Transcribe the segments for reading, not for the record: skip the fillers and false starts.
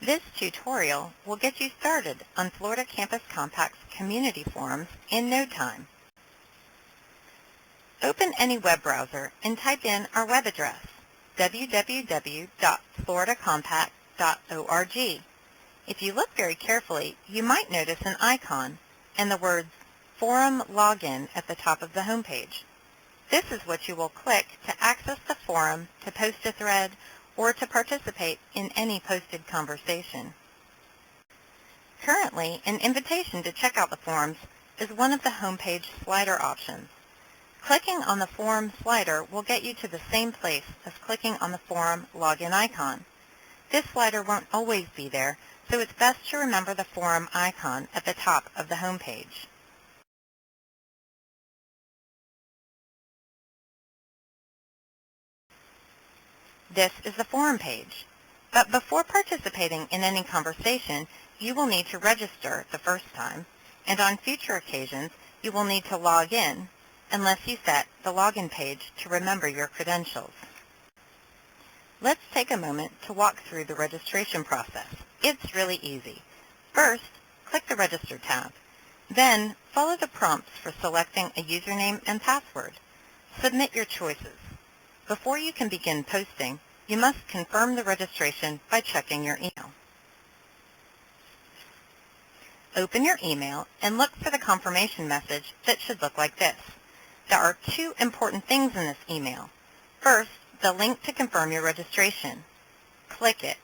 This tutorial will get you started on Florida Campus Compact's community forums in no time. Open any web browser and type in our web address, www.floridacompact.org. If you look very carefully, you might notice an icon and the words Forum Login at the top of the homepage. This is what you will click to access the forum, to post a thread, or to participate in any posted conversation. Currently, an invitation to check out the forums is one of the homepage slider options. Clicking on the forum slider will get you to the same place as clicking on the forum login icon. This slider won't always be there, so it's best to remember the forum icon at the top of the homepage. This is the forum page. But before participating in any conversation, you will need to register the first time, and on future occasions, you will need to log in, unless you set the login page to remember your credentials. Let's take a moment to walk through the registration process. It's really easy. First, click the Register tab. Then, follow the prompts for selecting a username and password. Submit your choices. Before you can begin posting, you must confirm the registration by checking your email. Open your email and look for the confirmation message that should look like this. There are two important things in this email. First, the link to confirm your registration. Click it.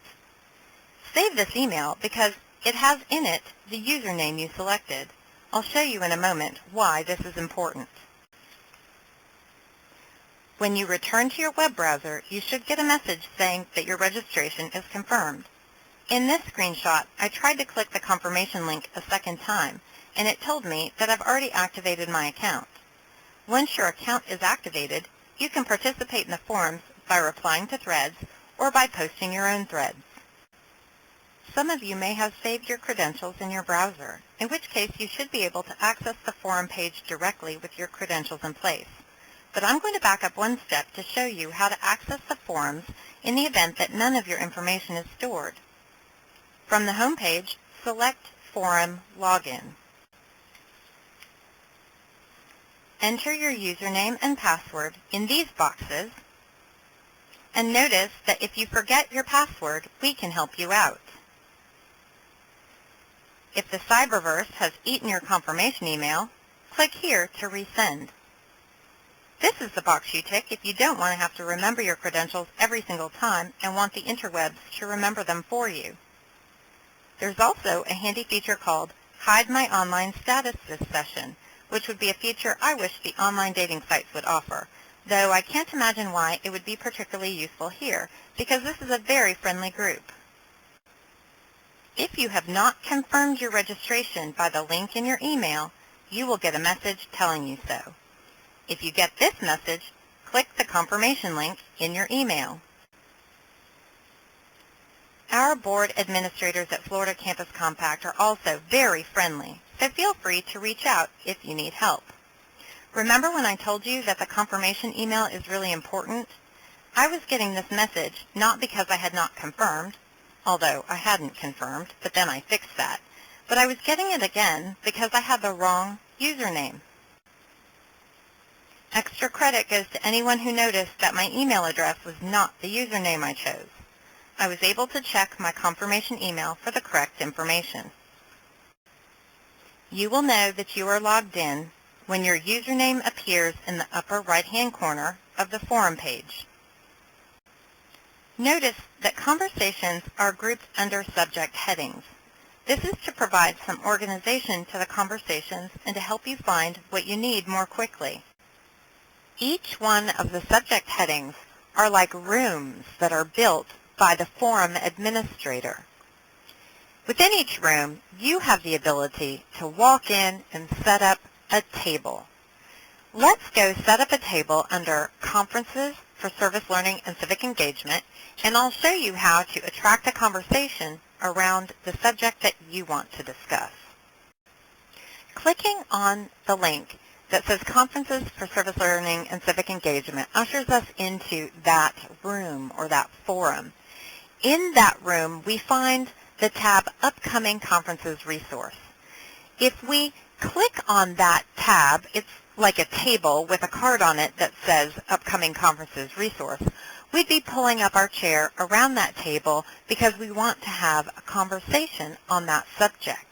Save this email because it has in it the username you selected. I'll show you in a moment why this is important. When you return to your web browser, you should get a message saying that your registration is confirmed. In this screenshot, I tried to click the confirmation link a second time, and it told me that I've already activated my account. Once your account is activated, you can participate in the forums by replying to threads or by posting your own threads. Some of you may have saved your credentials in your browser, in which case you should be able to access the forum page directly with your credentials in place. But I'm going to back up one step to show you how to access the forums in the event that none of your information is stored. From the home page, select Forum Login. Enter your username and password in these boxes, and notice that if you forget your password, we can help you out. If the cyberverse has eaten your confirmation email, click here to resend. This is the box you tick if you don't want to have to remember your credentials every single time and want the interwebs to remember them for you. There's also a handy feature called Hide My Online Status this session, which would be a feature I wish the online dating sites would offer, though I can't imagine why it would be particularly useful here, because this is a very friendly group. If you have not confirmed your registration by the link in your email, you will get a message telling you so. If you get this message, click the confirmation link in your email. Our board administrators at Florida Campus Compact are also very friendly, so feel free to reach out if you need help. Remember when I told you that the confirmation email is really important? I was getting this message not because I had not confirmed, although I hadn't confirmed, but then I fixed that, but I was getting it again because I had the wrong username. Extra credit goes to anyone who noticed that my email address was not the username I chose. I was able to check my confirmation email for the correct information. You will know that you are logged in when your username appears in the upper right-hand corner of the forum page. Notice that conversations are grouped under subject headings. This is to provide some organization to the conversations and to help you find what you need more quickly. Each one of the subject headings are like rooms that are built by the forum administrator. Within each room, you have the ability to walk in and set up a table. Let's go set up a table under Conferences for Service Learning and Civic Engagement, and I'll show you how to attract a conversation around the subject that you want to discuss. Clicking on the link that says Conferences for Service Learning and Civic Engagement ushers us into that room or that forum. In that room, we find the tab Upcoming Conferences Resource. If we click on that tab, it's like a table with a card on it that says Upcoming Conferences Resource. We'd be pulling up our chair around that table because we want to have a conversation on that subject.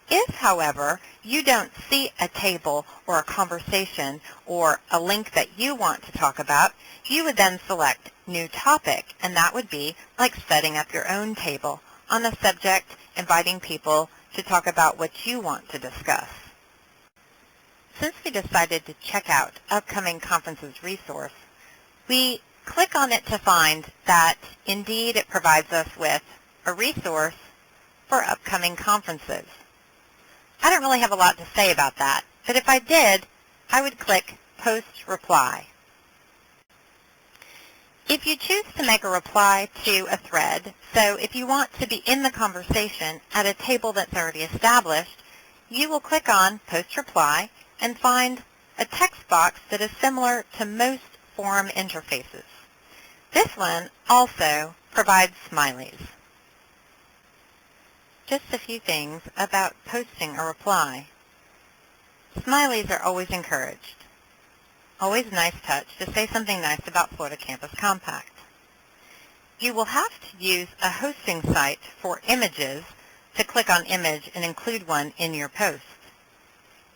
If, however, you don't see a table or a conversation or a link that you want to talk about, you would then select New Topic, and that would be like setting up your own table on a subject, inviting people to talk about what you want to discuss. Since we decided to check out Upcoming Conferences Resource, we click on it to find that indeed it provides us with a resource for upcoming conferences. I don't really have a lot to say about that, but if I did, I would click Post Reply. If you choose to make a reply to a thread, so if you want to be in the conversation at a table that's already established, you will click on Post Reply and find a text box that is similar to most forum interfaces. This one also provides smileys. Just a few things about posting a reply. Smileys are always encouraged. Always a nice touch to say something nice about Florida Campus Compact. You will have to use a hosting site for images to click on image and include one in your post.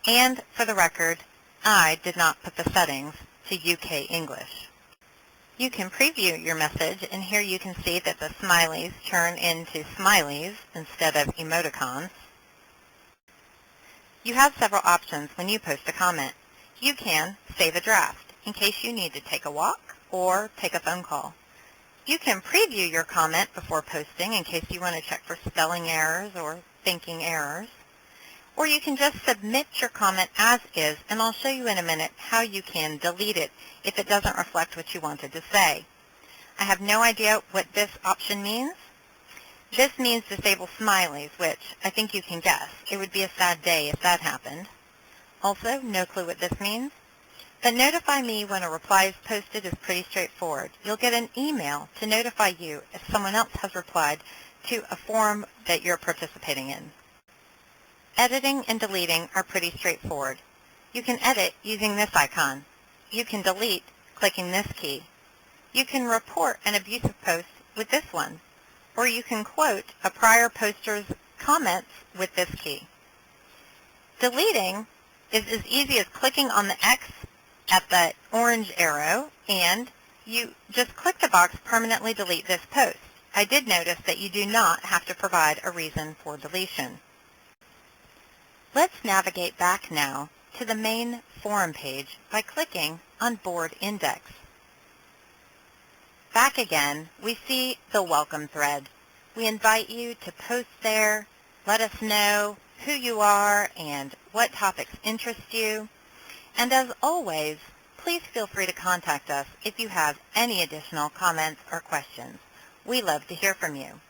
And for the record, I did not put the settings to UK English. You can preview your message, and here you can see that the smileys turn into smileys instead of emoticons. You have several options when you post a comment. You can save a draft in case you need to take a walk or take a phone call. You can preview your comment before posting in case you want to check for spelling errors or thinking errors. Or you can just submit your comment as is, and I'll show you in a minute how you can delete it if it doesn't reflect what you wanted to say. I have no idea what this option means. This means disable smileys, which I think you can guess. It would be a sad day if that happened. Also, no clue what this means. But notify me when a reply is posted is pretty straightforward. You'll get an email to notify you if someone else has replied to a forum that you're participating in. Editing and deleting are pretty straightforward. You can edit using this icon. You can delete clicking this key. You can report an abusive post with this one, or you can quote a prior poster's comments with this key. Deleting is as easy as clicking on the X at the orange arrow, and you just click the box Permanently Delete This Post. I did notice that you do not have to provide a reason for deletion. Let's navigate back now to the main forum page by clicking on Board Index. Back again, we see the Welcome thread. We invite you to post there, let us know who you are and what topics interest you. And as always, please feel free to contact us if you have any additional comments or questions. We love to hear from you.